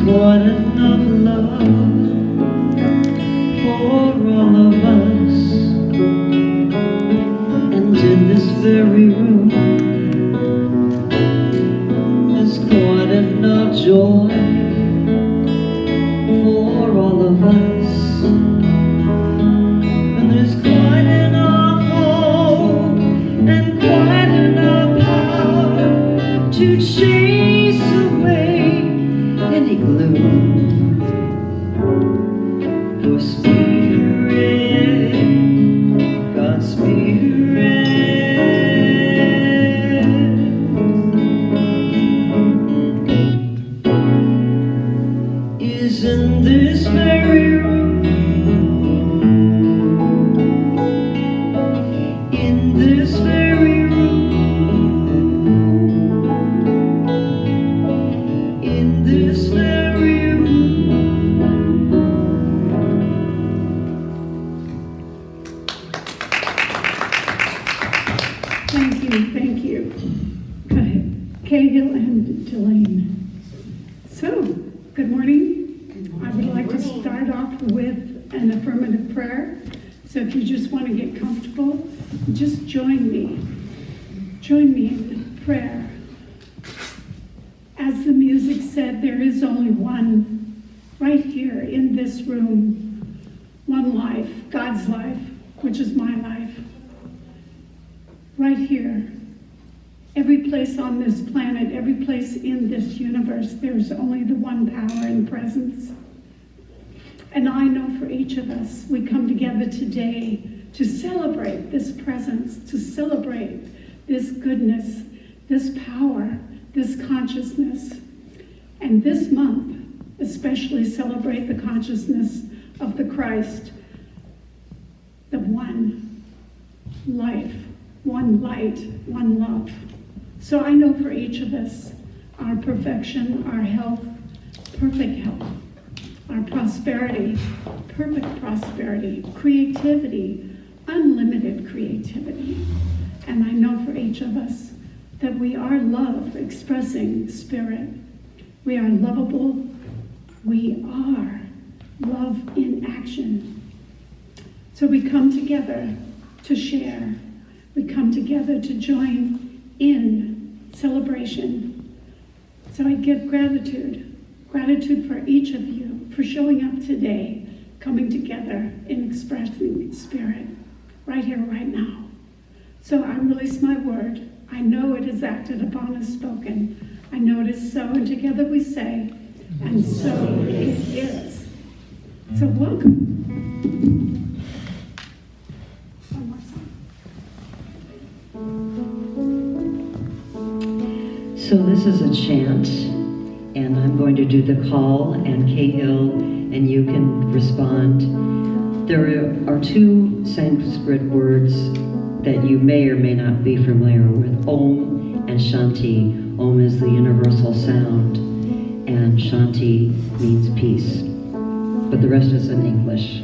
quite enough love for all of us. And in this very room, there's quite enough joy for all of us. And there's quite enough hope and quite enough power to chase away any gloom. For Spirit, God's Spirit is in this very room, in this very room, in this very room. Thank you. Go ahead. Cahill and Delane. So, good morning. I would like to start off with an affirmative prayer. So if you just want to get comfortable, just join me. Join me in prayer. As the music said, there is only one right here in this room. One life, God's life, which is my life. Right here. Every place on this planet, every place in this universe, there's only the one power and presence. And I know for each of us, we come together today to celebrate this presence, to celebrate this goodness, this power, this consciousness. And this month, especially celebrate the consciousness of the Christ, the one life, one light, one love. So I know for each of us, our perfection, our health, perfect health, our prosperity, perfect prosperity, creativity, unlimited creativity. And I know for each of us that we are love expressing spirit. We are lovable. We are love in action. So we come together to share. We come together to join in celebration. So I give gratitude for each of you for showing up today, coming together in expressing spirit right here, right now. So I release my word. I know it is acted upon as spoken. I know it is so, and together we say, and so it is. So welcome. One more song. So this is a chant, and I'm going to do the call, and Cahill and you can respond. There are two Sanskrit words that you may or may not be familiar with, Om and Shanti. Om is the universal sound, and Shanti means peace. But the rest is in English.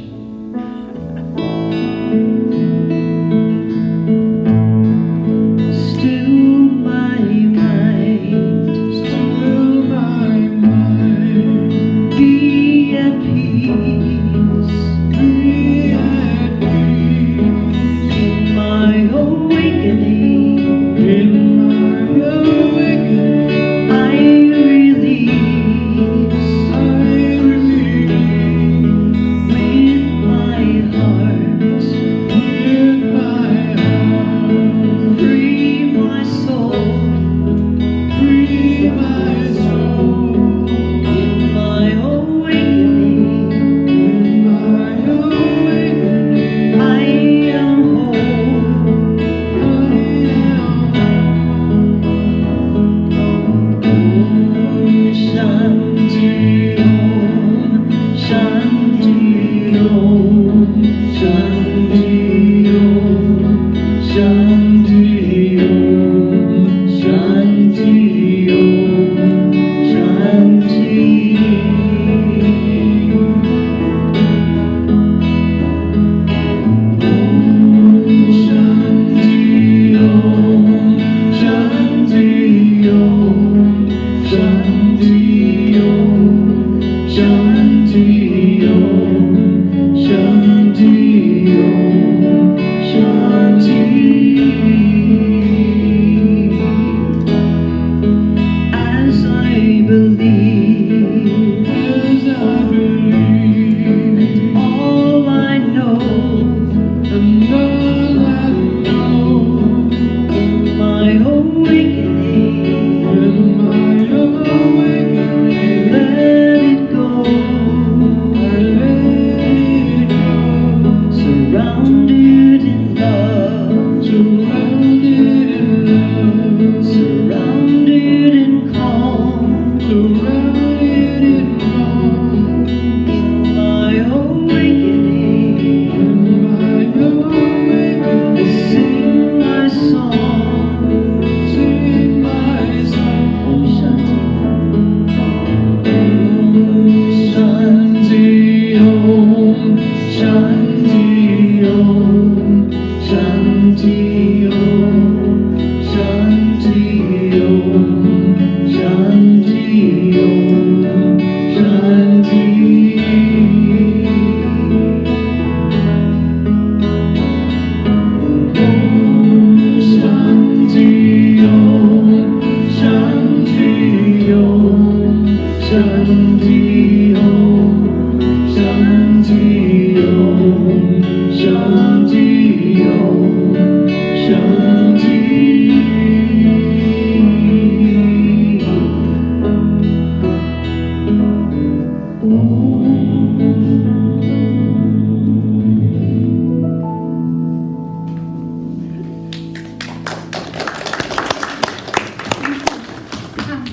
With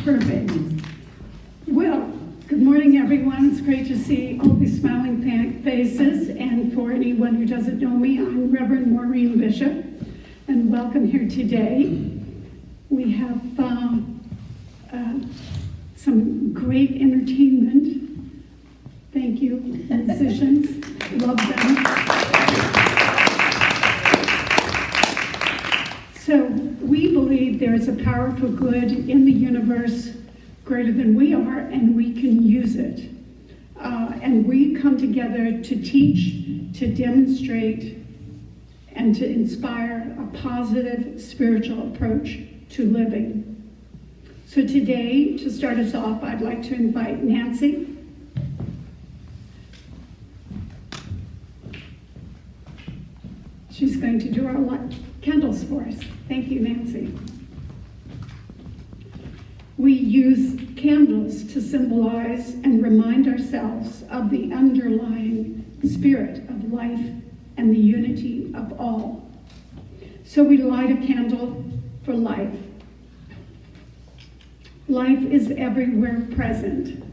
Perfect. Well, good morning, everyone. It's great to see all these smiling faces. And for anyone who doesn't know me, I'm Reverend Maureen Bishop, and welcome here today. We have some great entertainment. Thank you, musicians. Love them. So we believe there is a powerful good in the universe greater than we are, and we can use it. And we come together to teach, to demonstrate, and to inspire a positive spiritual approach to living. So today, to start us off, I'd like to invite Nancy. She's going to do our candles for us. Thank you, Nancy. We use candles to symbolize and remind ourselves of the underlying spirit of life and the unity of all. So we light a candle for life. Life is everywhere present.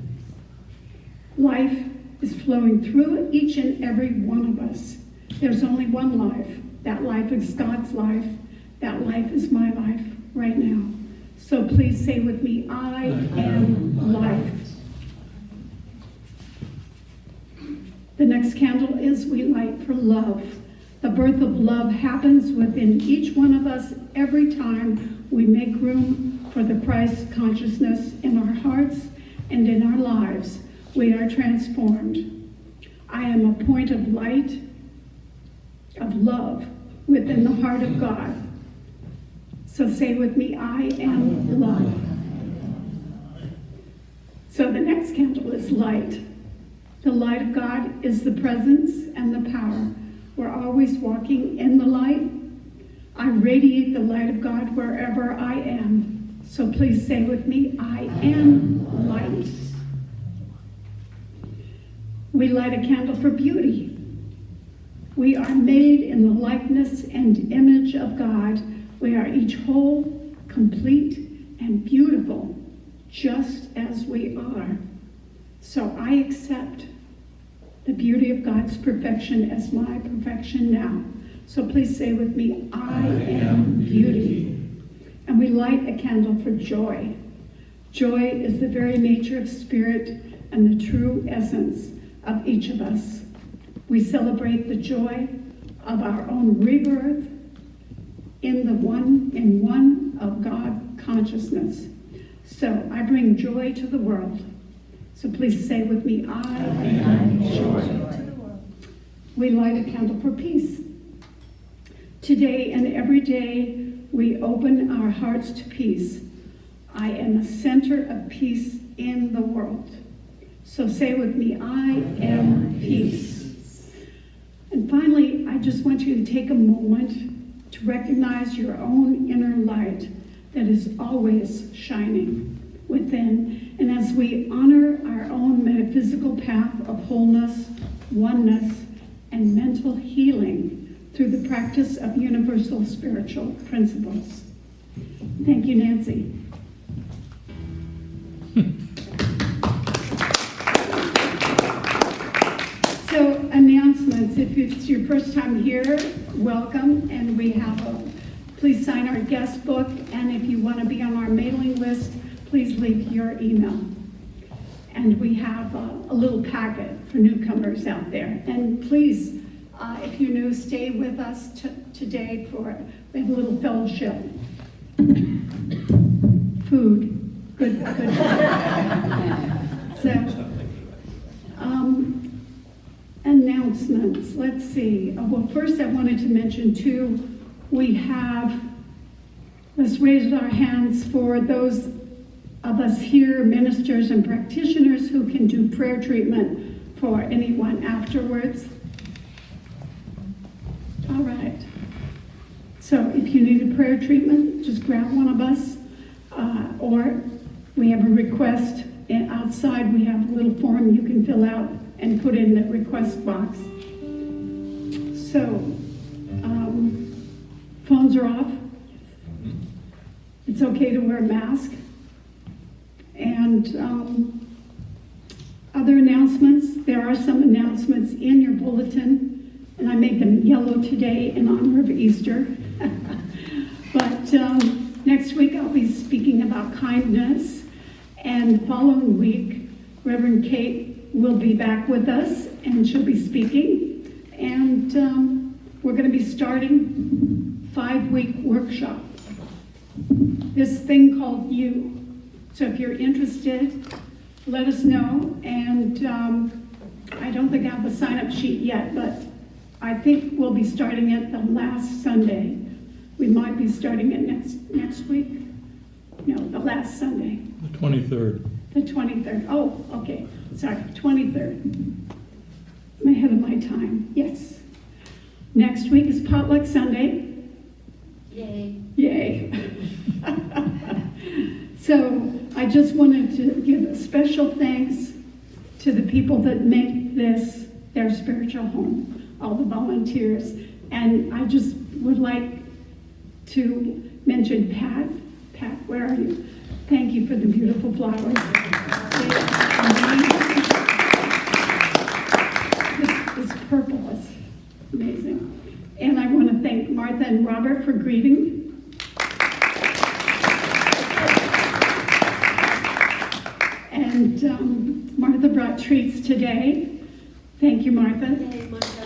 Life is flowing through each and every one of us. There's only one life. That life is God's life. That life is my life right now. So please say with me, I am life. The next candle is we light for love. The birth of love happens within each one of us every time we make room for the Christ consciousness in our hearts and in our lives. We are transformed. I am a point of light, of love within the heart of God. So say with me, I am love. So the next candle is light. The light of God is the presence and the power. We're always walking in the light. I radiate the light of God wherever I am. So please say with me, I am light. We light a candle for beauty. We are made in the likeness and image of God. We are each whole, complete, and beautiful, just as we are. So I accept the beauty of God's perfection as my perfection now. So please say with me, I am beauty. And we light a candle for joy. Joy is the very nature of spirit and the true essence of each of us. We celebrate the joy of our own rebirth in one of God consciousness. So I bring joy to the world. So please say with me, I am joy. We light a candle for peace. Today and every day, we open our hearts to peace. I am a center of peace in the world. So say with me, I am peace. And finally, I just want you to take a moment to recognize your own inner light that is always shining within. And as we honor our own metaphysical path of wholeness, oneness, and mental healing through the practice of universal spiritual principles. Thank you, Nancy. So, announcements. If it's your first time here, welcome. And we have please sign our guest book. And if you want to be on our mailing list, please leave your email. And And we have a little packet for newcomers out there. And please, if you're new, stay with us today we have a little fellowship. Food, good. So, announcements, let's see. Well, first I wanted to mention too, let's raise our hands for those of us here, ministers and practitioners, who can do prayer treatment for anyone afterwards. All right. So if you need a prayer treatment, just grab one of us. Or we have a request outside. We have a little form you can fill out and put in the request box. So, phones are off. It's okay to wear a mask. And other announcements, there are some announcements in your bulletin, and I made them yellow today in honor of Easter. But next week I'll be speaking about kindness, and the following week Reverend Kate will be back with us, and she'll be speaking. And we're going to be starting 5-week workshop. This thing called You. So if you're interested, let us know. And I don't think I have a sign-up sheet yet, but I think we'll be starting it the last Sunday. We might be starting it next week. No, the last Sunday. The 23rd. The 23rd. Oh, okay. Sorry, 23rd. I'm ahead of my time. Yes. Next week is Potluck Sunday. Yay. Yay. So I just wanted to give a special thanks to the people that make this their spiritual home, all the volunteers. And I just would like to mention Pat. Pat, where are you? Thank you for the beautiful flowers. This purple is amazing. And I want to thank Martha and Robert for greeting. And Martha brought treats today. Thank you, Martha. Yay, Martha.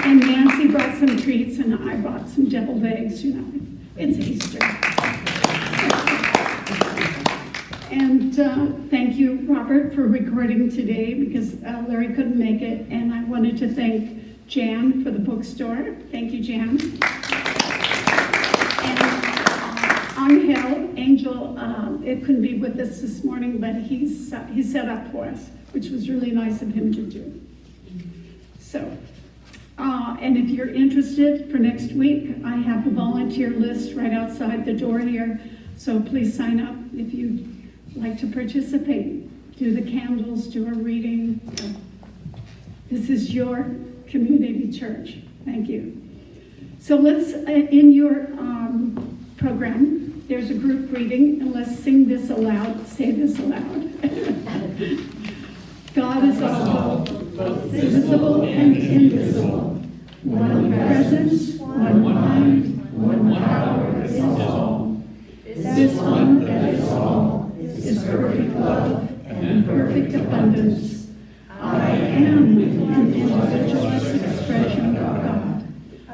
And Nancy brought some treats, and I brought some deviled eggs, you know. It's Easter. And thank you, Robert, for recording today, because Larry couldn't make it. And I wanted to thank Jan for the bookstore. Thank you, Jan. And Angel, it couldn't be with us this morning, but he set up for us, which was really nice of him to do. So, and if you're interested for next week, I have the volunteer list right outside the door here. So please sign up if you'd like to participate. Do the candles, do a reading. This is your community church. Thank you. So let's, in your program, there's a group reading, and let's sing this aloud, say this aloud. God is all, both visible and invisible. One presence, one mind, one power is all. This one that is all is perfect love and perfect abundance. I am the individualist expression of God.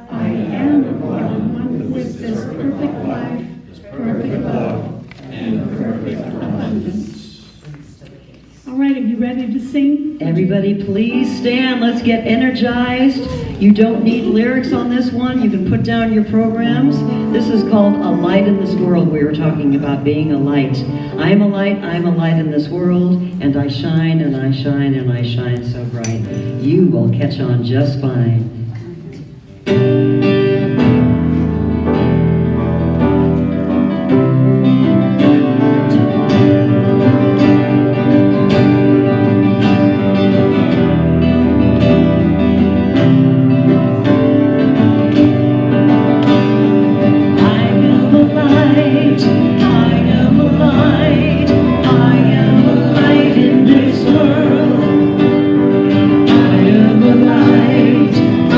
I am one with this perfect life, perfect love, and perfect abundance. All right, are you ready to sing? Everybody please stand. Let's get energized. You don't need lyrics on this one. You can put down your programs. This is called A Light in This World. We were talking about being a light. I am a light in this world, and I shine, and I shine, and I shine so bright. You will catch on just fine. I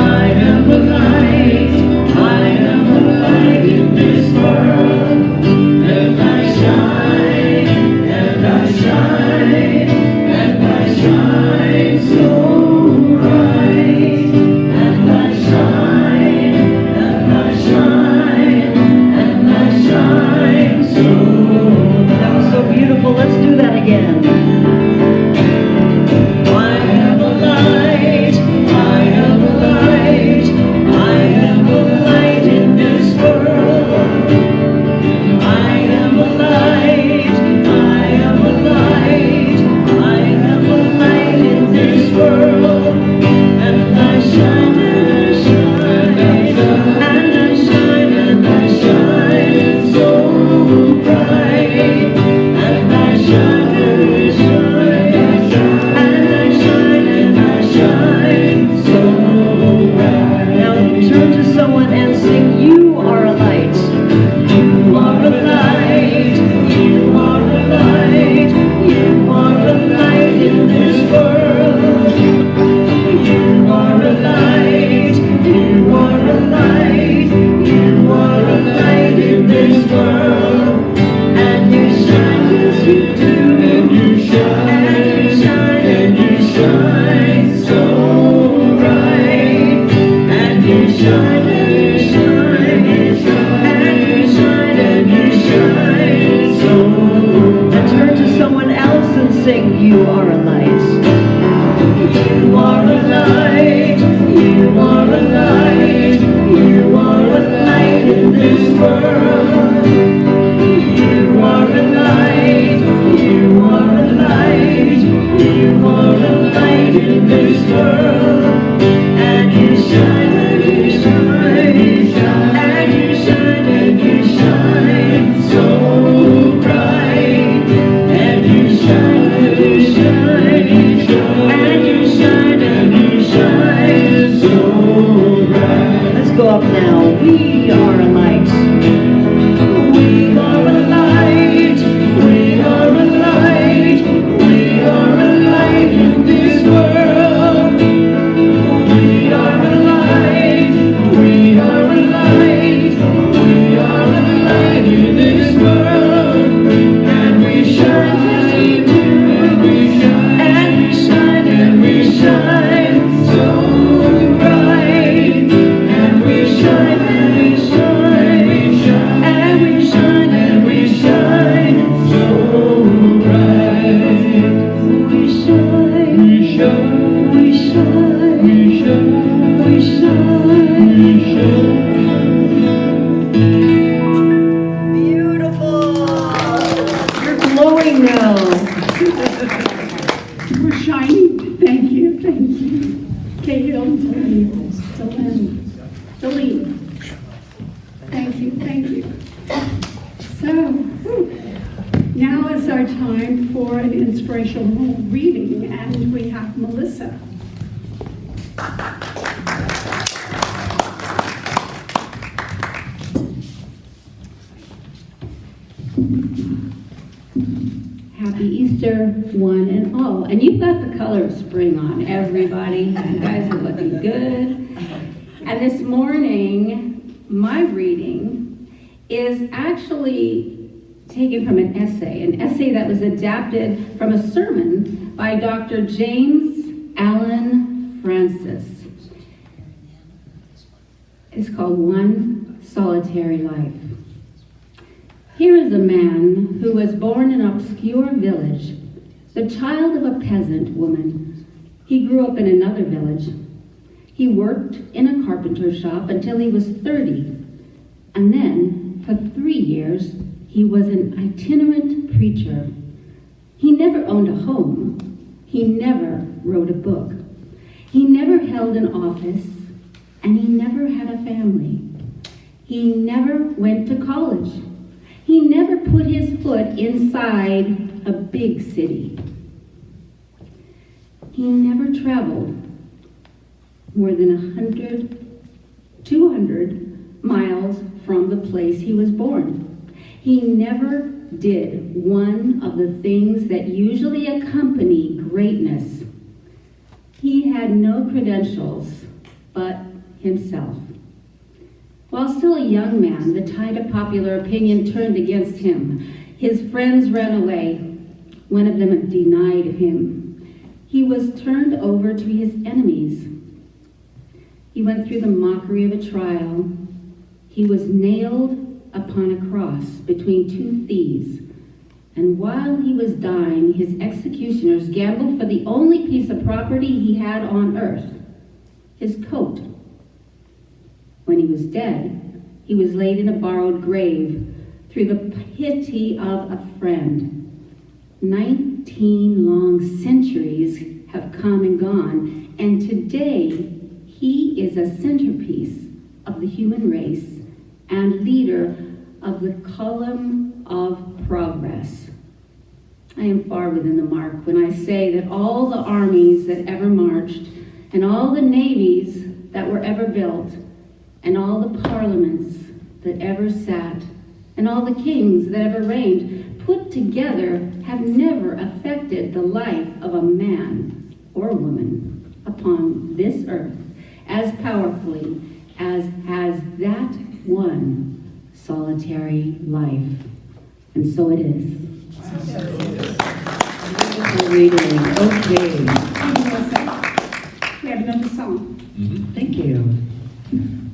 That was so beautiful. Let's do that again. I am a light, I am a light, I am a light in this world. I am a light, I am a light, I am a light in this world. And I shine and I shine, and I shine and I shine so bright. And I shine and I shine, and I shine and I shine so bright. Now turn to someone and sing, you are a light. You are a light, you are a light, you are a light in this world. You are a light, you are a light, you are a light in this world. And you shine as you do, and you shine, and you shine, and you shine so bright. And you shine, and you shine, and you shine, and you shine so. And turn to someone else and sing, you are a light. You are a light, you are a light, you are a light in this world. You are a light, you are a light, you are a light in this world. And you shine, and you shine, and you shine, and you shine so bright. And you shine, and you shine, and you shine, and you shine so bright. Let's go up now. We are a light. We are a light. We are a light. We are a light in this world. We are a light. We are a light. We are a light in this world. And we shine as we do. And we shine. And we shine. And we shine so bright. And we shine. And we shine. And we shine. And we shine so bright. We shine. We shine. We shine. We shine. We shine. We shine. Beautiful. You're glowing now. We're shining. Thank you, thank you. Kate, Delene. Thank you, thank you. So, now is our time for an inspirational reading, and we have Melissa. Happy Easter, one and all. And you've got the color of spring on, everybody. You guys are looking good. And this morning, my reading is actually taken from an essay that was adapted from a sermon by Dr. James Allen Francis. It's called One Solitary Life. Here is a man who was born in an obscure village, the child of a peasant woman. He grew up in another village. He worked in a carpenter shop until he was 30, and then for 3 years he was an itinerant preacher. He never owned a home. He never wrote a book. He never held an office, and he never had a family. He never went to college. He never put his foot inside a big city. He never traveled more than 200 miles from the place he was born. He never did one of the things that usually accompany greatness. He had no credentials but himself. While still a young man, the tide of popular opinion turned against him. His friends ran away. One of them denied him. He was turned over to his enemies. He went through the mockery of a trial. He was nailed upon a cross between two thieves. And while he was dying, his executioners gambled for the only piece of property he had on earth, his coat. When he was dead, he was laid in a borrowed grave through the pity of a friend. 19 long centuries have come and gone, and today he is a centerpiece of the human race and leader of the column of progress. I am far within the mark when I say that all the armies that ever marched, and all the navies that were ever built, and all the parliaments that ever sat, and all the kings that ever reigned, put together, have never affected the life of a man or woman upon this earth as powerfully as has that one solitary life. And so it is. Reading. Okay. We have another song. Thank you.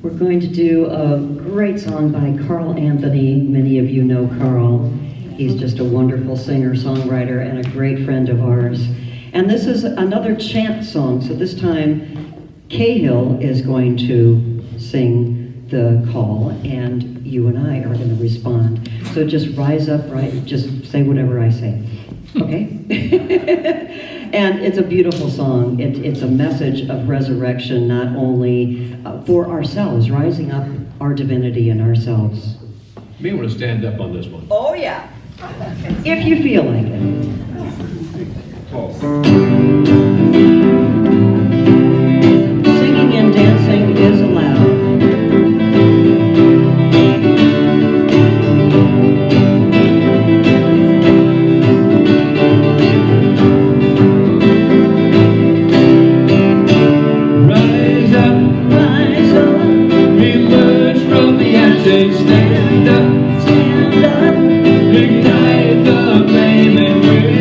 We're going to do a great song by Carl Anthony. Many of you know Carl. He's just a wonderful singer-songwriter and a great friend of ours. And this is another chant song. So this time, Cahill is going to sing the call, and you and I are going to respond. So just rise up, right? Just say whatever I say. Okay? And it's a beautiful song. It's a message of resurrection, not only for ourselves, rising up our divinity in ourselves. You may want to stand up on this one. Oh, yeah. If you feel like it. Singing and dancing is allowed. Stand up, ignite the flame and we're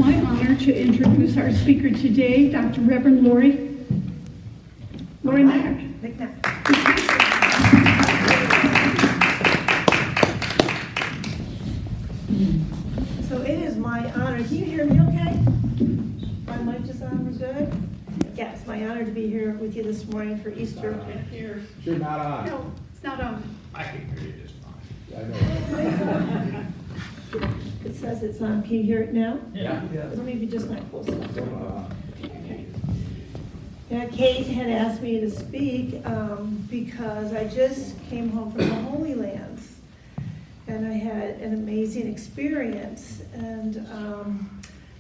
my honor to introduce our speaker today, Dr. Reverend Lori Mack. So it is my honor. Can you hear me okay? My mic is on, we're good? Yeah, it's my honor to be here with you this morning for Easter. You're not on. No, it's not on. I can hear you just fine. It says it's on. Can you hear it now? Yeah. Maybe just not close enough. Yeah, Kate had asked me to speak because I just came home from the Holy Lands. And I had an amazing experience, and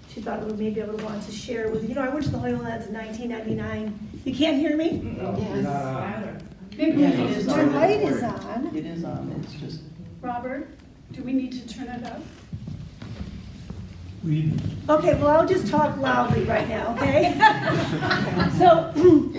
she thought I would maybe able to want to share with you. You know, I went to the Holy Lands in 1999. You can't hear me? No, you're not on. My light is on. It is on, it's just. Robert, do we need to turn it up? Okay, well, I'll just talk loudly right now, okay? So,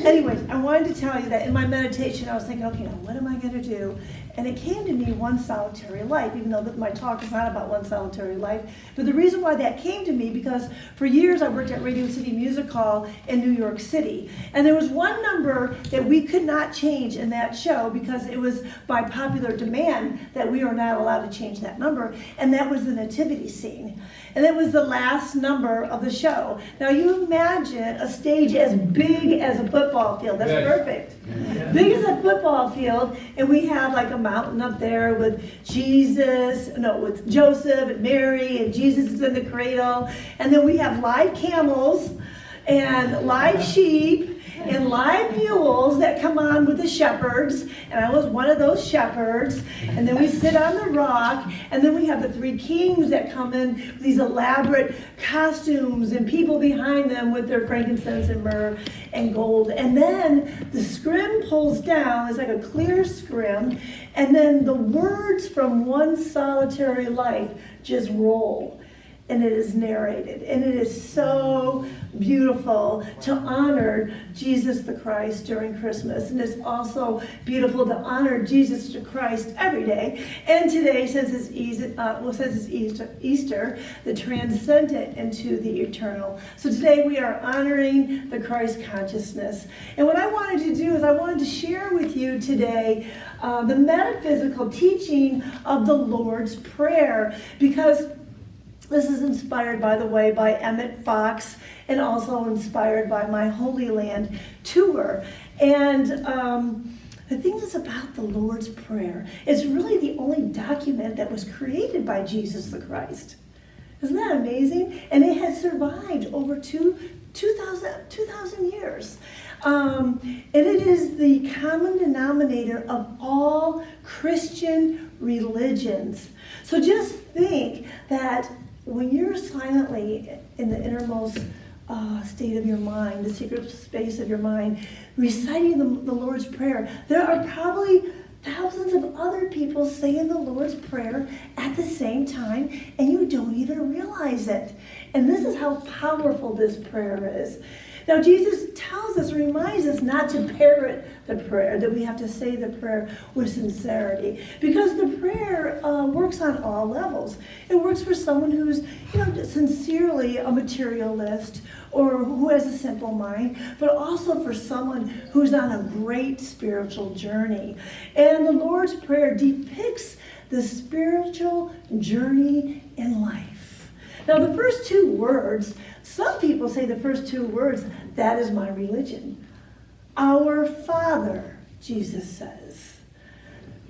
anyways, I wanted to tell you that in my meditation, I was thinking, okay, now what am I going to do? And it came to me, one solitary life, even though my talk is not about one solitary life. But the reason why that came to me, because for years I worked at Radio City Music Hall in New York City. And there was one number that we could not change in that show because it was by popular demand that we are not allowed to change that number. And that was the nativity scene. And it was the last number of the show. Now you imagine a stage as big as a football field. That's Yes. perfect. Big as a football field, and we have like a mountain up there with with Joseph and Mary, and Jesus is in the cradle. And then we have live camels and live sheep and live mules that come on with the shepherds, and I was one of those shepherds. And then we sit on the rock, and then we have the three kings that come in with these elaborate costumes and people behind them with their frankincense and myrrh and gold. And then the scrim pulls down, it's like a clear scrim, and then the words from One Solitary Life just roll. And it is narrated, and it is so beautiful to honor Jesus the Christ during Christmas, and it's also beautiful to honor Jesus the Christ every day. And today, since it's Easter, the transcendent into the eternal. So today we are honoring the Christ consciousness. And what I wanted to do is I wanted to share with you today the metaphysical teaching of the Lord's Prayer, because this is inspired, by the way, by Emmett Fox, and also inspired by my Holy Land tour. And the thing is about the Lord's Prayer, it's really the only document that was created by Jesus the Christ. Isn't that amazing? And it has survived over 2,000 years. And it is the common denominator of all Christian religions. So just think that when you're silently in the innermost state of your mind, the secret space of your mind, reciting the Lord's Prayer, there are probably thousands of other people saying the Lord's Prayer at the same time, and you don't even realize it. And this is how powerful this prayer is. Now, Jesus tells us, reminds us not to parrot the prayer, that we have to say the prayer with sincerity, because the prayer works on all levels. It works for someone who's, sincerely a materialist, or who has a simple mind, but also for someone who's on a great spiritual journey. And the Lord's Prayer depicts the spiritual journey in life. Now, the first two words, some people say the first two words, that is my religion. Our Father, Jesus says.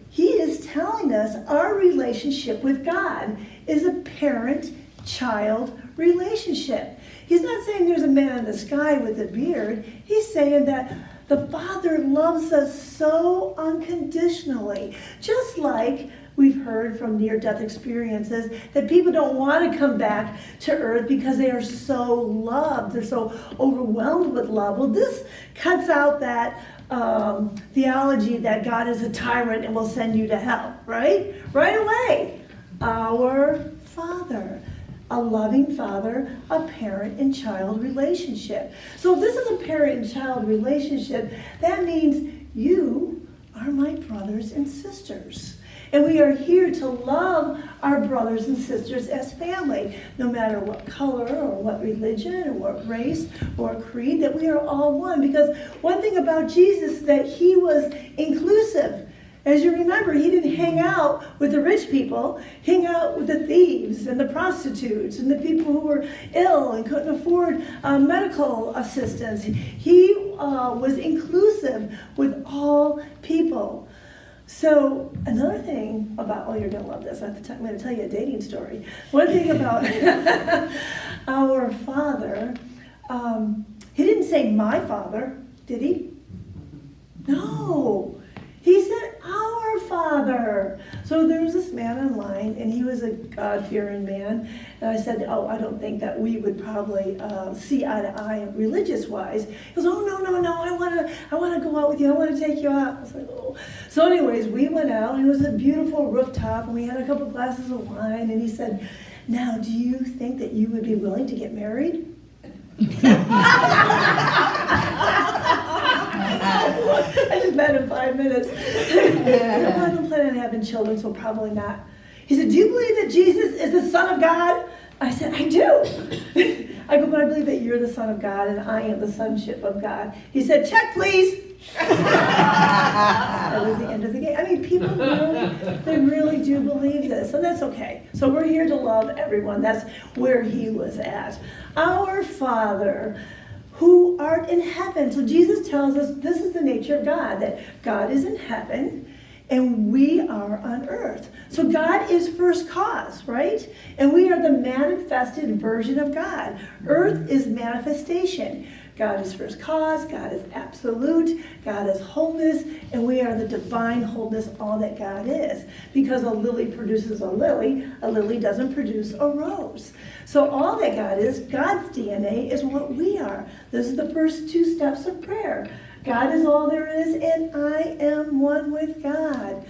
He is telling us our relationship with God is a parent-child relationship. He's not saying there's a man in the sky with a beard. He's saying that the Father loves us so unconditionally, just like we've heard from near-death experiences that people don't want to come back to earth because they are so loved. They're so overwhelmed with love. Well, this cuts out that theology that God is a tyrant and will send you to hell, right? Right away. Our Father. A loving father, a parent and child relationship. So if this is a parent and child relationship, that means you are my brothers and sisters. And we are here to love our brothers and sisters as family, no matter what color or what religion or what race or creed, that we are all one. Because one thing about Jesus is that he was inclusive. As you remember, he didn't hang out with the rich people, hang out with the thieves and the prostitutes and the people who were ill and couldn't afford medical assistance. He was inclusive with all people. So another thing about, oh, you're going to love this. I'm going to tell you a dating story. One thing about our Father, he didn't say my Father, did he? No. He said, our Father. So there was this man online, and he was a God-fearing man. And I said, oh, I don't think that we would probably see eye to eye religious-wise. He goes, oh, no, I want to go out with you. I want to take you out. I was like, oh. So anyways, we went out, and it was a beautiful rooftop, and we had a couple glasses of wine. And he said, now, do you think that you would be willing to get married? I just met him 5 minutes. I don't plan on having children, so probably not. He said, do you believe that Jesus is the Son of God? I said, I do. I go, but I believe that you're the Son of God and I am the sonship of God. He said, check, please. That was the end of the game. I mean, people really do believe this, and that's okay. So we're here to love everyone. That's where he was at. Our Father, who art in heaven. So Jesus tells us this is the nature of God, that God is in heaven and we are on earth. So God is first cause, right? And we are the manifested version of God. Earth is manifestation. God is first cause, God is absolute, God is wholeness, and we are the divine wholeness, all that God is. Because a lily produces a lily doesn't produce a rose. So all that God is, God's DNA is what we are. This is the first 2 steps of prayer. God is all there is, and I am one with God.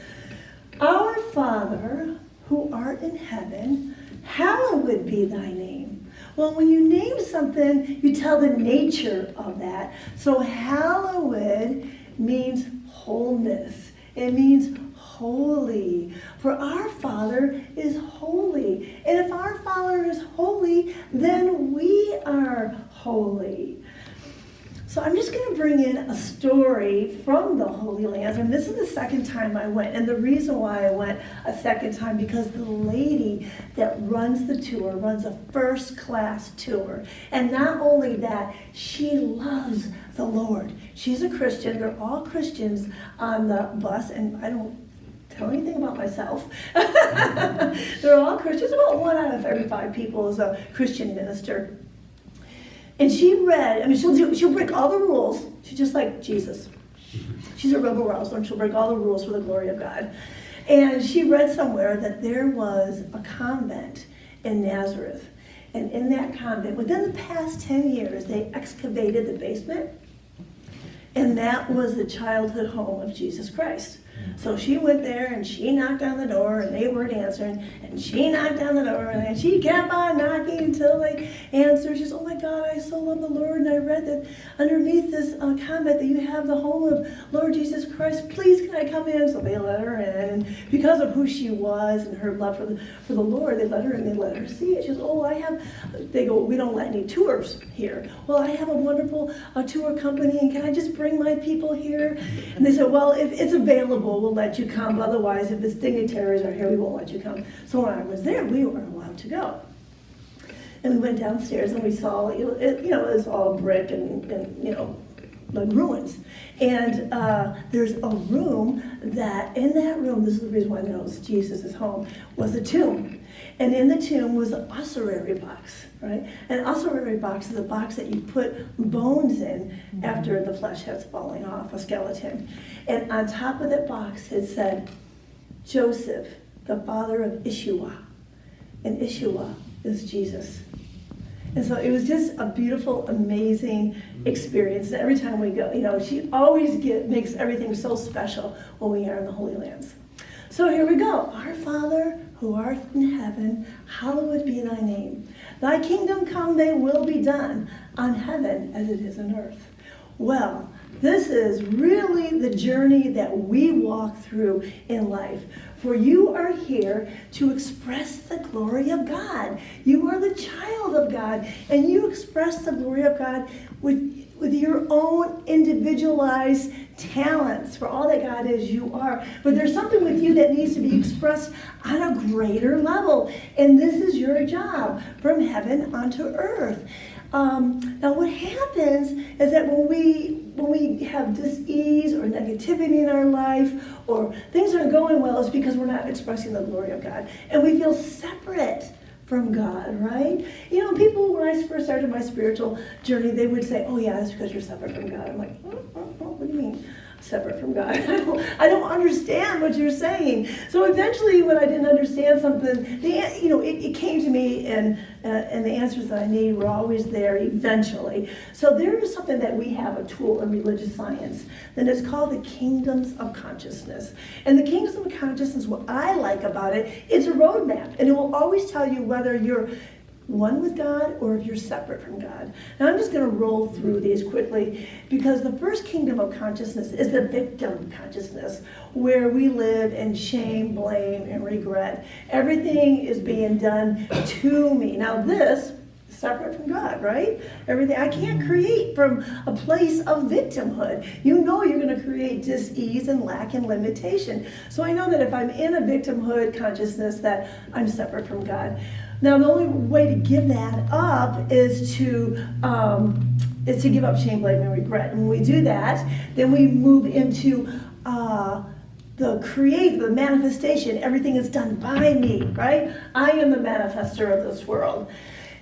Our Father, who art in heaven, hallowed be thy name. Well, when you name something, you tell the nature of that. So hallowed means wholeness. It means holy. For our Father is holy. And if our Father is holy, then we are holy. So I'm just going to bring in a story from the Holy Lands, and this is the second time I went. And the reason why I went a second time, because the lady that runs the tour runs a first-class tour. And not only that, she loves the Lord. She's a Christian. They're all Christians on the bus, and I don't tell anything about myself. They're all Christians. About 1 out of 35 people is a Christian minister. And she read, I mean, she'll break all the rules. She's just like Jesus. She's a rebel rouser, and she'll break all the rules for the glory of God. And she read somewhere that there was a convent in Nazareth. And in that convent, within the past 10 years, they excavated the basement. And that was the childhood home of Jesus Christ. So she went there and she knocked on the door and they weren't answering. And she knocked on the door and she kept on knocking until they answered. She said, oh my God, I so love the Lord. And I read that underneath this convent that you have the home of Lord Jesus Christ. Please, can I come in? So they let her in. And because of who she was and her love for the Lord, they let her in. They let her see it. She says, oh, they go, we don't let any tours here. Well, I have a wonderful tour company, and can I just bring my people here? And they said, well, if it's available, we'll let you come. Otherwise, if it's dignitaries are here, we won't let you come. So when I was there, we were allowed to go. And we went downstairs and we saw, it was all brick and like ruins. And there's a room in that room, this is the reason why I know it's Jesus' home, was a tomb. And in the tomb was an ossuary box, right? An ossuary box is a box that you put bones in after the flesh has fallen off, a skeleton. And on top of that box it said, Joseph, the father of Ishua. And Ishua is Jesus. And so it was just a beautiful, amazing experience. And every time we go, she always makes everything so special when we are in the Holy Lands. So here we go. Our Father, who art in heaven, hallowed be thy name. Thy kingdom come, thy will be done, on heaven as it is on earth. Well, this is really the journey that we walk through in life. For you are here to express the glory of God. You are the child of God, and you express the glory of God with your own individualized talents. For all that God is, you are. But there's something with you that needs to be expressed on a greater level. And this is your job, from heaven onto earth. Now what happens is that when we have dis-ease or negativity in our life, or things aren't going well, it's because we're not expressing the glory of God. And we feel separate from God, right? You know, people, when I first started my spiritual journey, they would say, oh yeah, that's because you're separate from God. I'm like, what do you mean? Separate from God. I don't understand what you're saying. So eventually, when I didn't understand something, it came to me, and the answers that I needed were always there eventually. So there is something that we have, a tool in religious science, and it's called the kingdoms of consciousness. And the kingdoms of consciousness, what I like about it, it's a roadmap, and it will always tell you whether you're one with God or if you're separate from God. Now I'm just going to roll through these quickly, because the first kingdom of consciousness is the victim consciousness, where we live in shame, blame, and regret. Everything is being done to me. Now this, separate from God, right? Everything, I can't create from a place of victimhood. You know you're going to create dis-ease and lack and limitation. So I know that if I'm in a victimhood consciousness, that I'm separate from God. Now, the only way to give that up is to give up shame, blame, and regret. And when we do that, then we move into the manifestation. Everything is done by me, right? I am the manifester of this world.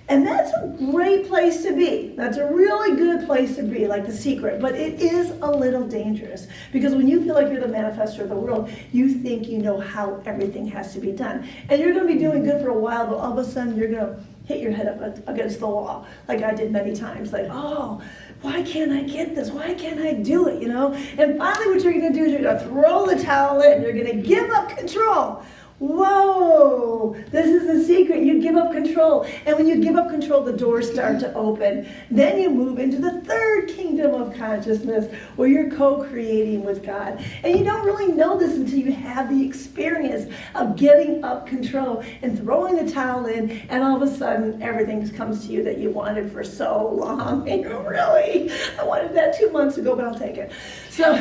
And that's a great place to be. That's a really good place to be, like The Secret. But it is a little dangerous, because when you feel like you're the manifester of the world, you think you know how everything has to be done. And you're going to be doing good for a while, but all of a sudden you're going to hit your head up against the wall, like I did many times. Like, oh, why can't I get this? Why can't I do it? And finally what you're going to do is you're going to throw the towel in. You're going to give up control. Whoa, this is the secret. You give up control. And when you give up control, the doors start to open. Then you move into the third kingdom of consciousness, where you're co-creating with God. And you don't really know this until you have the experience of giving up control and throwing the towel in, and all of a sudden everything comes to you that you wanted for so long. And you're really, I wanted that 2 months ago, but I'll take it. So,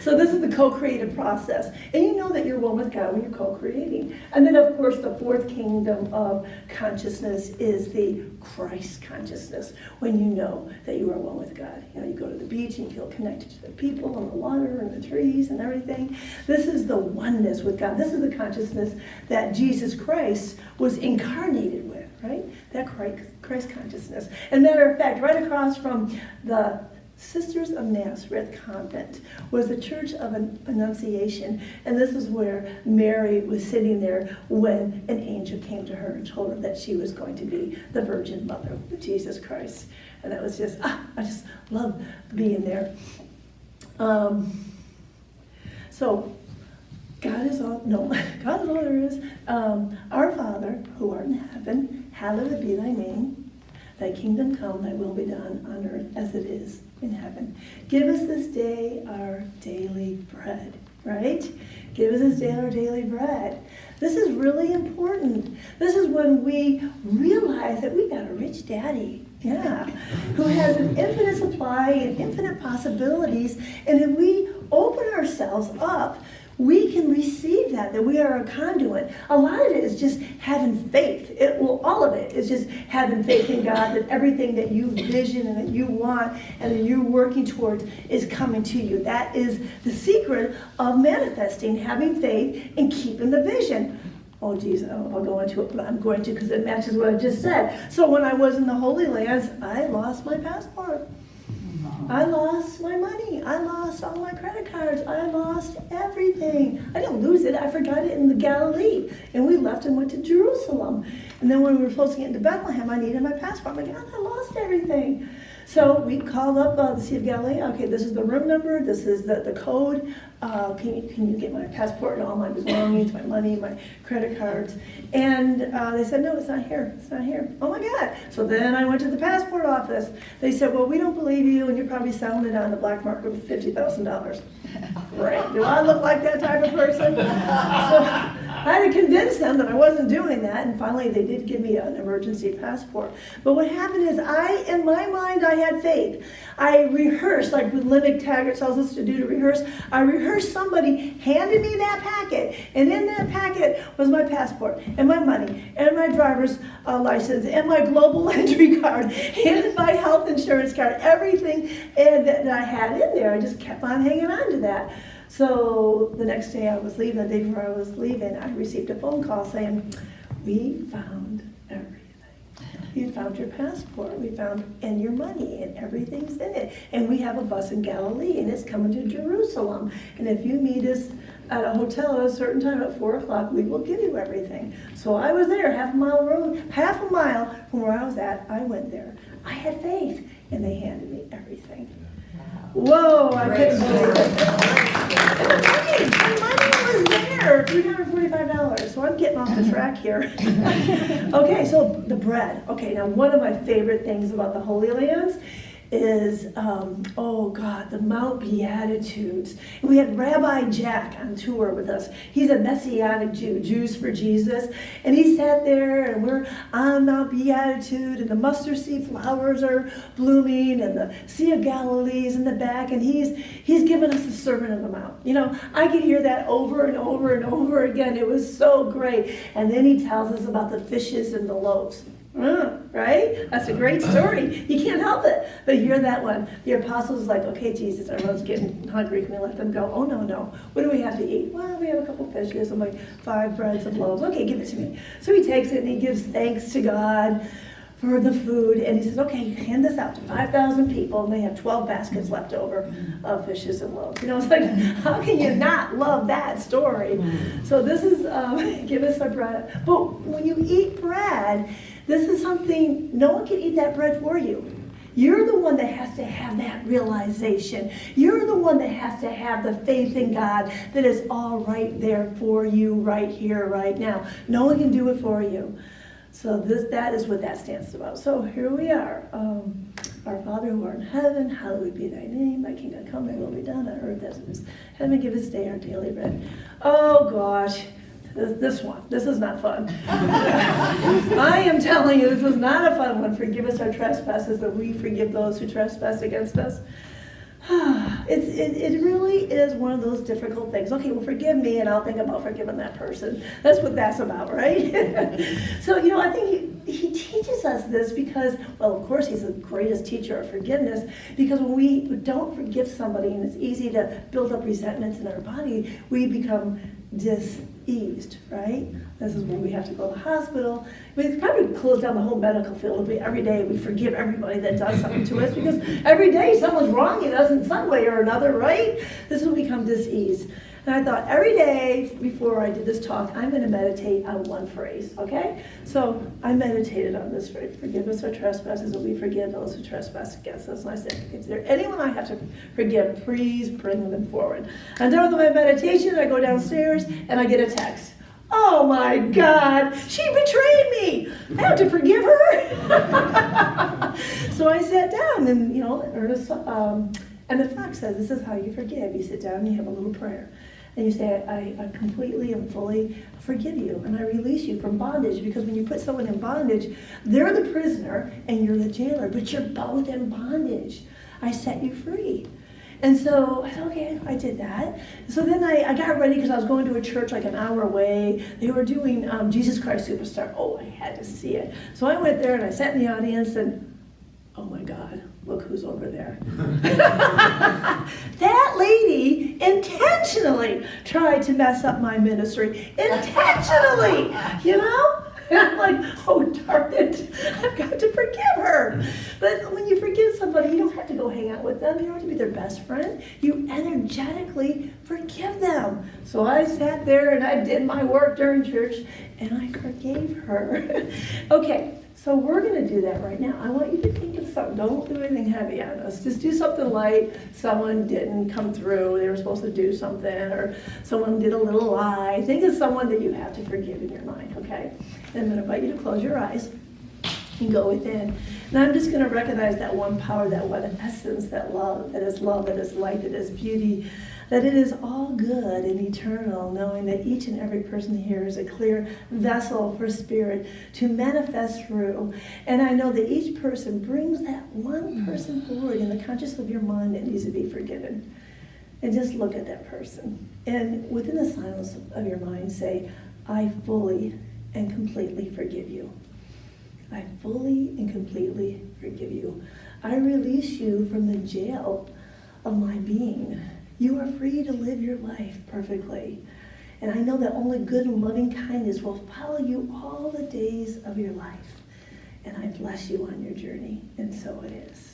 so this is the co-creative process. And you know that you're one with God when you're co-creating. And then, of course, the fourth kingdom of consciousness is the Christ consciousness, when you know that you are one with God. You go to the beach and you feel connected to the people and the water and the trees and everything. This is the oneness with God. This is the consciousness that Jesus Christ was incarnated with, right? That Christ consciousness. And matter of fact, right across from the Sisters of Nazareth Convent was the Church of Annunciation, and this is where Mary was sitting there when an angel came to her and told her that she was going to be the Virgin Mother of Jesus Christ. And that was just, I just love being there. So God is all there is. Our Father, who art in heaven, hallowed be thy name. Thy kingdom come, thy will be done on earth as it is in heaven. Give us this day our daily bread, right? Give us this day our daily bread. This is really important. This is when we realize that we got a rich daddy, who has an infinite supply and infinite possibilities. And if we open ourselves up, we can receive that we are a conduit. A lot of it is just having faith. All of it is just having faith in God, that everything that you vision and that you want and that you're working towards is coming to you. That is the secret of manifesting, having faith and keeping the vision. Oh, geez, I'll go into it, but I'm going to, because it matches what I just said. So when I was in the Holy Lands, I lost my passport. I lost my money. I lost all my credit cards. I lost everything. I didn't lose it. I forgot it in the Galilee. And we left and went to Jerusalem. And then when we were supposed to get into Bethlehem, I needed my passport. I'm like, I lost everything. So we called up the Sea of Galilee. Okay, this is the room number. This is the code. Can you get my passport and all my belongings, my money, my credit cards? And they said, no, it's not here. It's not here. Oh my God. So then I went to the passport office. They said, well, we don't believe you, and your probably selling it on the black market for $50,000. Right? Do I look like that type of person? So I had to convince them that I wasn't doing that, and finally they did give me an emergency passport. But what happened is in my mind, I had faith. I rehearsed, like with Limerick Taggart tells us to do to rehearse. I rehearsed somebody handed me that packet, and in that packet was my passport, and my money, and my driver's license, and my global entry card, and my health insurance card, everything that I had in there. I just kept on hanging on to that. So the next day I was leaving, the day before I was leaving, I received a phone call saying, "We found everything. We found your passport, we found, and your money, and everything's in it. And we have a bus in Galilee, and it's coming to Jerusalem. And if you meet us at a hotel at a certain time at 4 o'clock, we will give you everything." So I was there, half a mile from where I was at. I went there. I had faith, and they handed me everything. Whoa, I couldn't believe it. The money was there, $345. So I'm getting off the track here. Okay, so the bread. Okay, now one of my favorite things about the Holy Lands is, the Mount Beatitudes. And we had Rabbi Jack on tour with us. He's a Messianic Jew, Jews for Jesus. And he sat there, and we're on Mount Beatitude, and the mustard seed flowers are blooming, and the Sea of Galilee is in the back, and he's given us the Sermon on the Mount. You know, I could hear that over and over and over again. It was so great. And then he tells us about the fishes and the loaves. Right? That's a great story. You can't help it. But hear that one. The apostles like, "Okay, Jesus, everyone's getting hungry. Can we let them go?" "Oh, no. What do we have to eat?" "Well, we have a couple fishes and like 5 breads of loaves." "Okay, give it to me." So he takes it and he gives thanks to God for the food. And he says, "Okay, hand this out to 5,000 people." And they have 12 baskets left over of fishes and loaves. You know, it's like, how can you not love that story? So this is, give us our bread. But when you eat bread, this is something, no one can eat that bread for you. You're the one that has to have that realization. You're the one that has to have the faith in God that is all right there for you right here, right now. No one can do it for you. So that is what that stands about. So here we are. Our Father who art in heaven, hallowed be thy name. Thy kingdom come, thy will be done on earth as it is in heaven. Give us today our daily bread. Oh gosh. This is not fun. I am telling you, this was not a fun one. Forgive us our trespasses, that we forgive those who trespass against us. It really is one of those difficult things. Okay, well, forgive me, and I'll think about forgiving that person. That's what that's about, right? So, you know, I think he teaches us this because, well, of course, he's the greatest teacher of forgiveness, because when we don't forgive somebody, and it's easy to build up resentments in our body, we become diseased, right? This is when we have to go to the hospital. We probably close down the whole medical field if every day we forgive everybody that does something to us, because every day someone's wronging us in some way or another, right? This will become disease. And I thought every day before I did this talk, I'm going to meditate on one phrase, okay? So I meditated on this phrase: forgive us our trespasses, and we forgive those who trespass against us. And I said, is there anyone I have to forgive? Please bring them forward. And during my meditation, I go downstairs and I get a text. Oh my God, she betrayed me. I have to forgive her. So I sat down, and, you know, Ernest, Emmett Fox says, this is how you forgive. You sit down and you have a little prayer. And you say, I completely and fully forgive you, and I release you from bondage. Because when you put someone in bondage, they're the prisoner and you're the jailer, but you're both in bondage. I set you free. And so I said, okay, I did that. So then I got ready, because I was going to a church like an hour away. They were doing Jesus Christ Superstar. Oh, I had to see it. So I went there and I sat in the audience, and oh my God, look who's over there. That lady intentionally tried to mess up my ministry. Intentionally, you know? And I'm like, oh, darn it, I've got to forgive her. But when you forgive somebody, you don't have to go hang out with them. You don't have to be their best friend. You energetically forgive them. So I sat there and I did my work during church, and I forgave her. Okay. So we're going to do that right now. I want you to think of something. Don't do anything heavy on us. Just do something light. Someone didn't come through. They were supposed to do something, or someone did a little lie. Think of someone that you have to forgive in your mind, okay? And I'm going to invite you to close your eyes. and go within. And I'm just going to recognize that one power, that one essence, that love, that is light, that is beauty, that it is all good and eternal, knowing that each and every person here is a clear vessel for spirit to manifest through. And I know that each person brings that one person forward in the consciousness of your mind that needs to be forgiven. And just look at that person. And within the silence of your mind, say, I fully and completely forgive you. I fully and completely forgive you. I release you from the jail of my being. You are free to live your life perfectly. And I know that only good and loving kindness will follow you all the days of your life. And I bless you on your journey. And so it is.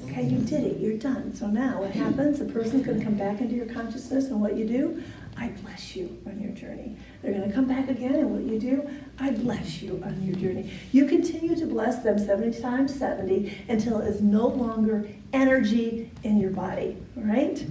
Okay, you did it. You're done. So now what happens? The person's going to come back into your consciousness, and what you do? I bless you on your journey. They're going to come back again, and what you do? I bless you on your journey. You continue to bless them 70 times 70 until it is no longer energy in your body. All right?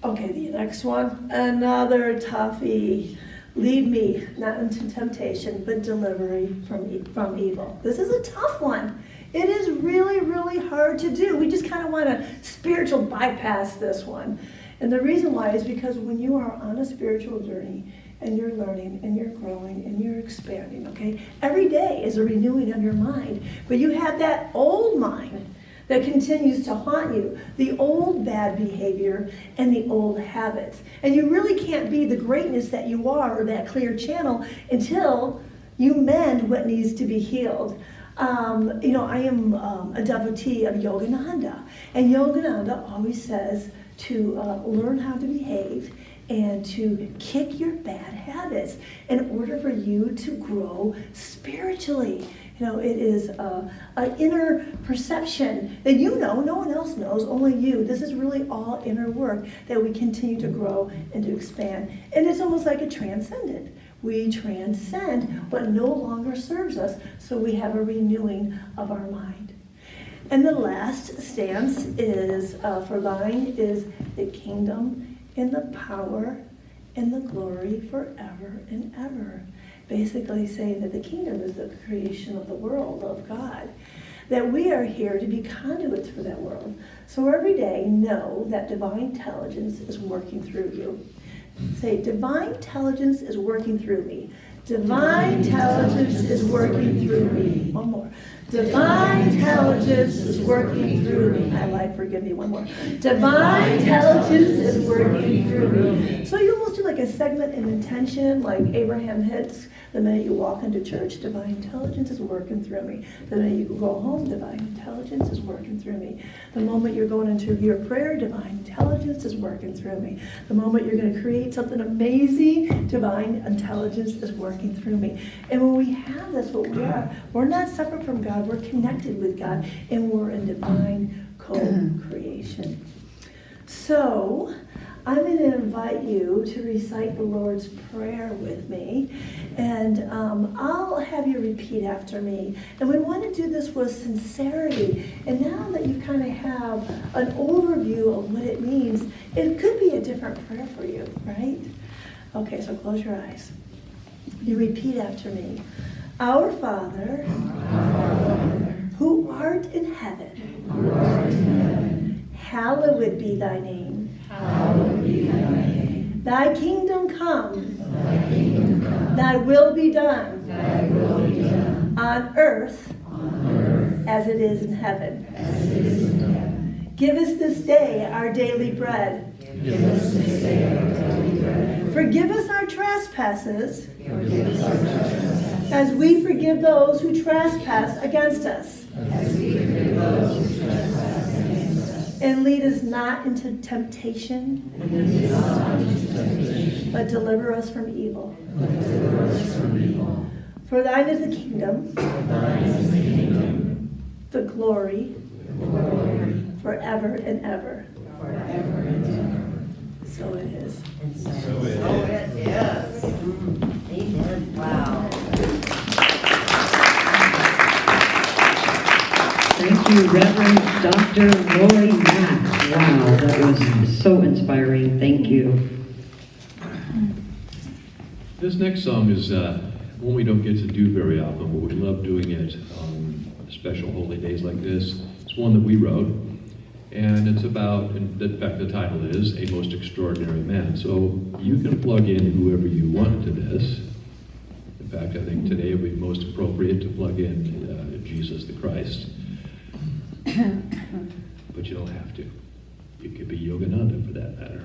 Okay, the next one. Another toughie. Lead me not into temptation, but delivery from evil. This is a tough one. It is really, really hard to do. We just kind of want to spiritual bypass this one. And the reason why is because when you are on a spiritual journey and you're learning and you're growing and you're expanding, okay, every day is a renewing of your mind. But you have that old mind that continues to haunt you, the old bad behavior and the old habits. And you really can't be the greatness that you are or that clear channel until you mend what needs to be healed. I am a devotee of Yogananda, and Yogananda always says to learn how to behave and to kick your bad habits in order for you to grow spiritually. It is an inner perception that no one else knows, only you. This is really all inner work that we continue to grow and to expand. And it's almost like a transcendent. We transcend what no longer serves us, so we have a renewing of our mind. And the last stance is, for thine is the kingdom and the power and the glory forever and ever. Basically saying that the kingdom is the creation of the world, of God. That we are here to be conduits for that world. So every day, know that divine intelligence is working through you. Say, divine intelligence is working through me. Divine intelligence is working through me. One more. Divine intelligence is working through me. I lied, forgive me, one more. Divine intelligence is working through me. So you almost do like a segment in intention, like Abraham hits. The minute you walk into church, divine intelligence is working through me. The minute you go home, divine intelligence is working through me. The moment you're going into your prayer, divine intelligence is working through me. The moment you're going to create something amazing, divine intelligence is working through me. And when we have this, what we are, we're not separate from God, we're connected with God, and we're in divine co-creation. So, I'm going to invite you to recite the Lord's Prayer with me, and I'll have you repeat after me. And we want to do this with sincerity. And now that you kind of have an overview of what it means, it could be a different prayer for you, right? Okay, so close your eyes. You repeat after me. Our Father, who art in heaven, hallowed be thy name. Thy kingdom come, thy will be done, on earth as it is in heaven. Give us this day our daily bread. Forgive us our trespasses as we forgive those who trespass against us. And lead us not into temptation, but deliver us from evil. For thine is the kingdom, the glory, forever and ever. So it is. Yes. Amen. Wow. Thank you, Reverend Dr. Lori Mack. Wow, that was so inspiring. Thank you. This next song is one we don't get to do very often, but we love doing it on special holy days like this. It's one that we wrote, and it's about, in fact, the title is A Most Extraordinary Man. So you can plug in whoever you want to this. In fact, I think today it would be most appropriate to plug in Jesus the Christ. But you don't have to. You could be Yogananda for that matter.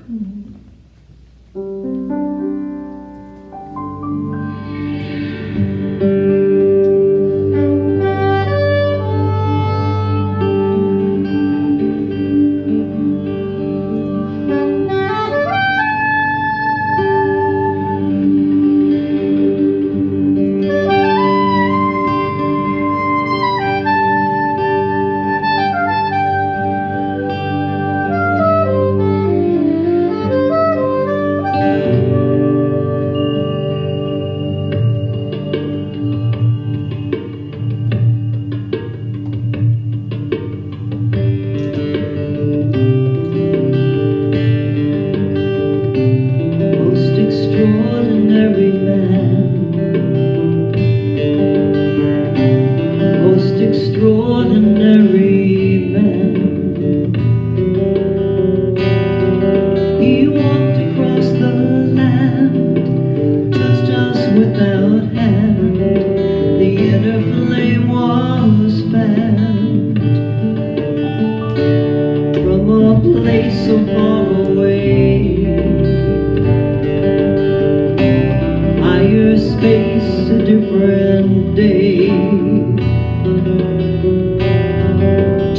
Most extraordinary man, most extraordinary man. He walked across the land, touched us without hand. The inner flame was fanned from a place so far away. Higher space, a different day.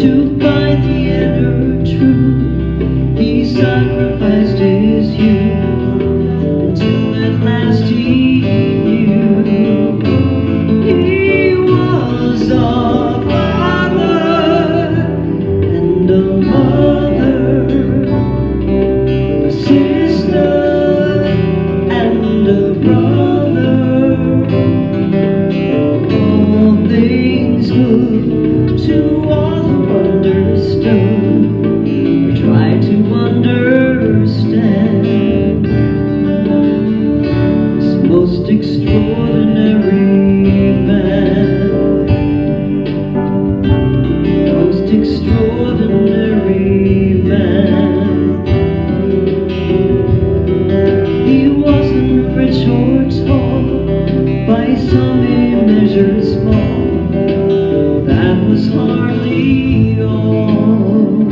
To find the inner truth, he sacrificed his youth until at last he knew. He was a father and a mother, a sister and a brother. All things good to all who understood or tried to understand. This most extraordinary man, most extraordinary man. He wasn't rich or tall, by some he measured small. That was hardly all.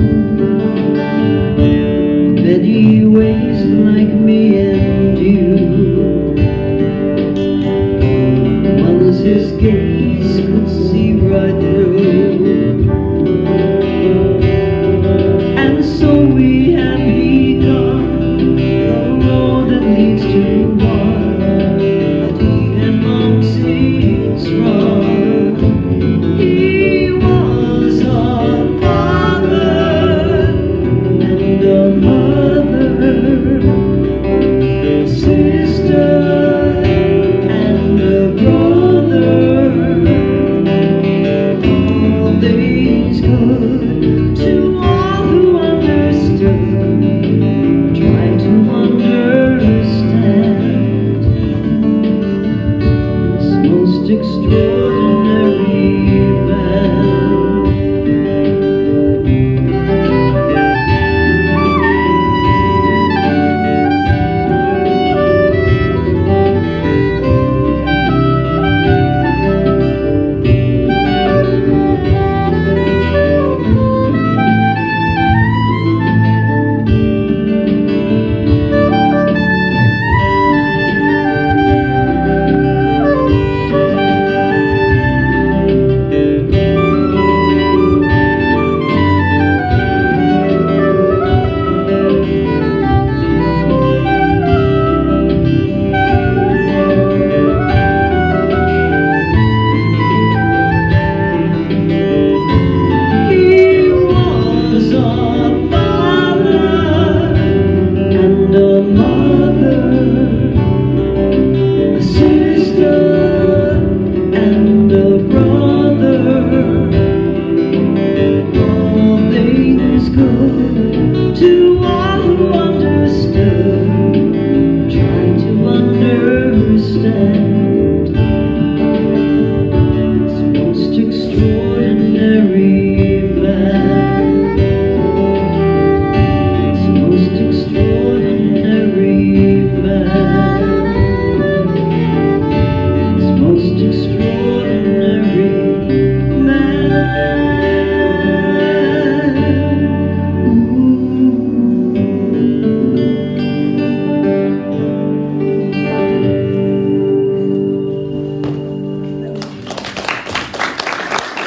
Many ways like me and you. Ones his gaze could see right through.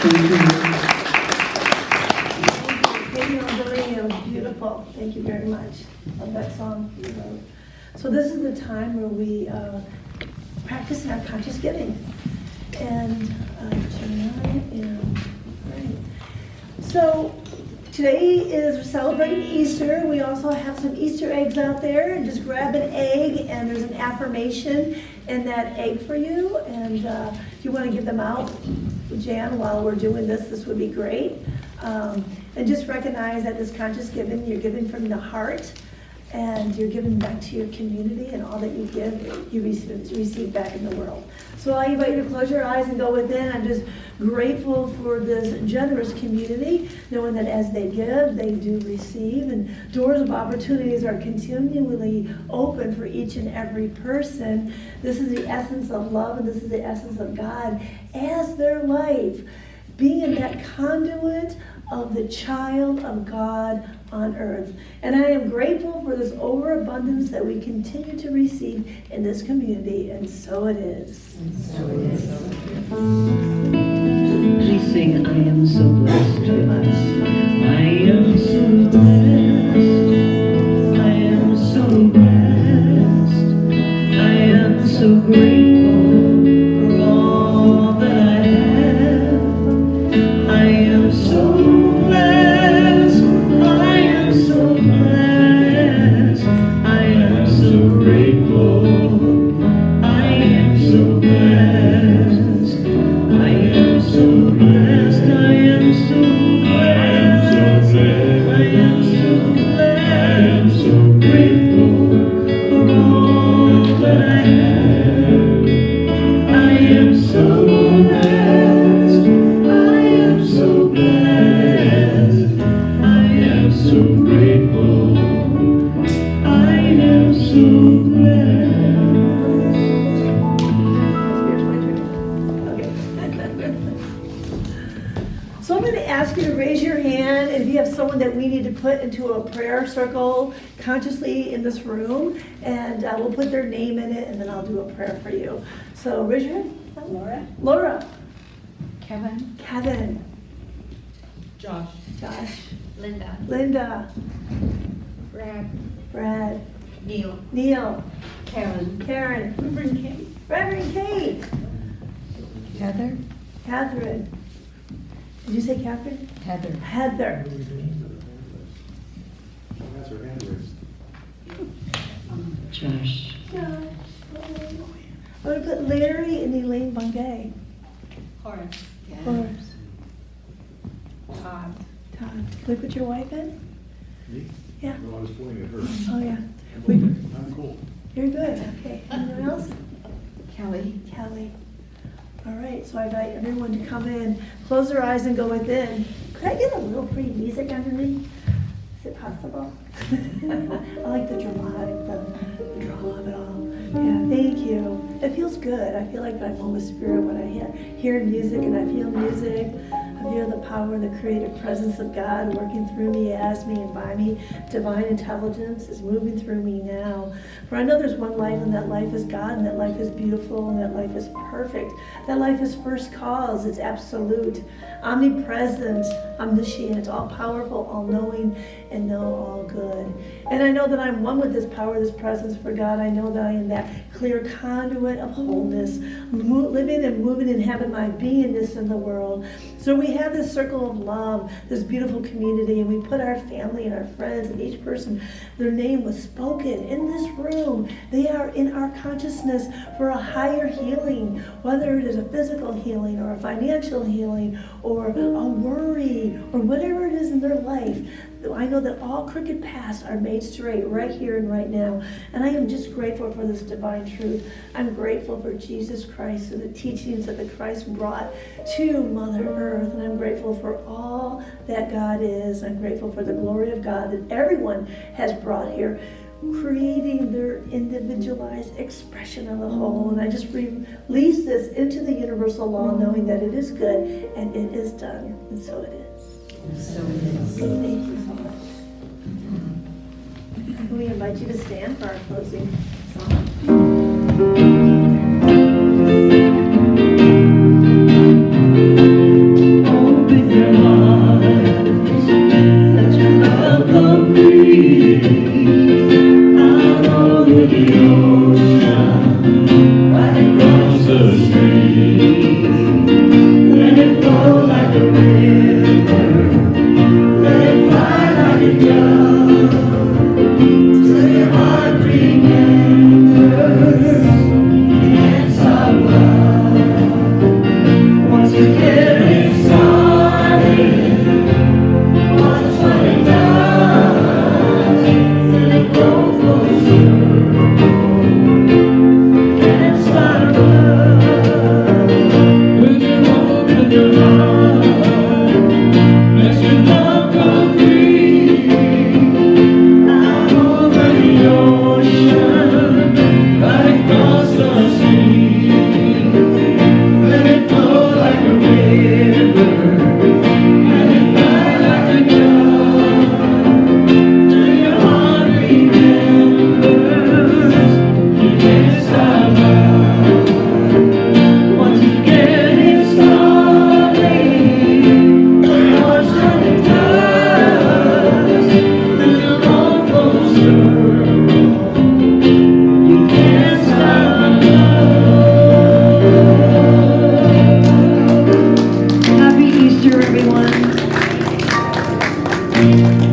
Thank you, Angelina. It was beautiful. Thank you very much. Love that song you wrote. So this is the time where we practice our conscious giving. And right. So today is celebrating Easter. We also have some Easter eggs out there. And just grab an egg, and there's an affirmation in that egg for you. And if you want to give them out, Jan, while we're doing this, this would be great. And just recognize that this conscious giving, you're giving from the heart, and you're giving back to your community, and all that you give, you receive back in the world. So I invite you to close your eyes and go within. I'm just grateful for this generous community, knowing that as they give, they do receive, and doors of opportunities are continually open for each and every person. This is the essence of love, and this is the essence of God as their life, being that conduit of the child of God on earth. And I am grateful for this overabundance that we continue to receive in this community, and so it is. And so it is. Please sing, I am so blessed with us. I am so blessed. I am so blessed. I am so grateful for all that I have. I am so blessed. I am so blessed. I am so grateful. I am so blessed. I am so blessed. I am so blessed. I am so blessed. I am so grateful for all that I have. I am so blessed. I am so blessed. I am so grateful. I am so So I'm going to ask you to raise your hand, and if you have someone that we need to put into a prayer circle consciously in this room, and we'll put their name in it, and then I'll do a prayer for you. So raise your hand. Laura. Laura. Kevin. Kevin. Josh. Josh. Linda. Linda. Brad. Brad. Neil. Neil. Karen. Karen. Reverend Kate. Reverend Kate. Heather. Catherine. Did you say Catherine? Heather. Heather. That's her hand raised. Josh. I'm going to put Larry and Elaine Bungay. Horace. Horace. Todd. Todd. Can we put your wife in? Me? Yeah. No, I was pointing at her. Oh, yeah. I'm cool. You're good. Okay. Anyone else? Kelly. Kelly. All right. So I invite everyone to come in, close their eyes, and go within. Could I get a little pretty music underneath? Is it possible? I like the dramatic, the drama of it all. Yeah, thank you. It feels good. I feel like I'm home with spirit when I hear music, and I feel music. I feel the power and the creative presence of God working through me, as me, and by me. Divine intelligence is moving through me now. For I know there's one life, and that life is God, and that life is beautiful, and that life is perfect. That life is first cause. It's absolute, omnipresent, omniscient, all-powerful, all-knowing, and know all good. And I know that I'm one with this power, this presence for God. I know that I am that clear conduit of wholeness, living and moving and having my beingness in the world. So we have this circle of love, this beautiful community, and we put our family and our friends and each person, their name was spoken in this room. They are in our consciousness for a higher healing, whether it is a physical healing or a financial healing or a worry or whatever it is in their life. I know that all crooked paths are made straight right here and right now. And I am just grateful for this divine truth. I'm grateful for Jesus Christ and the teachings that the Christ brought to Mother Earth. And I'm grateful for all that God is. I'm grateful for the glory of God that everyone has brought here, creating their individualized expression of the whole. And I just release this into the universal law, knowing that it is good and it is done. And so it is. So it is. Thank you so much. We invite you to stand for our closing song. Amen.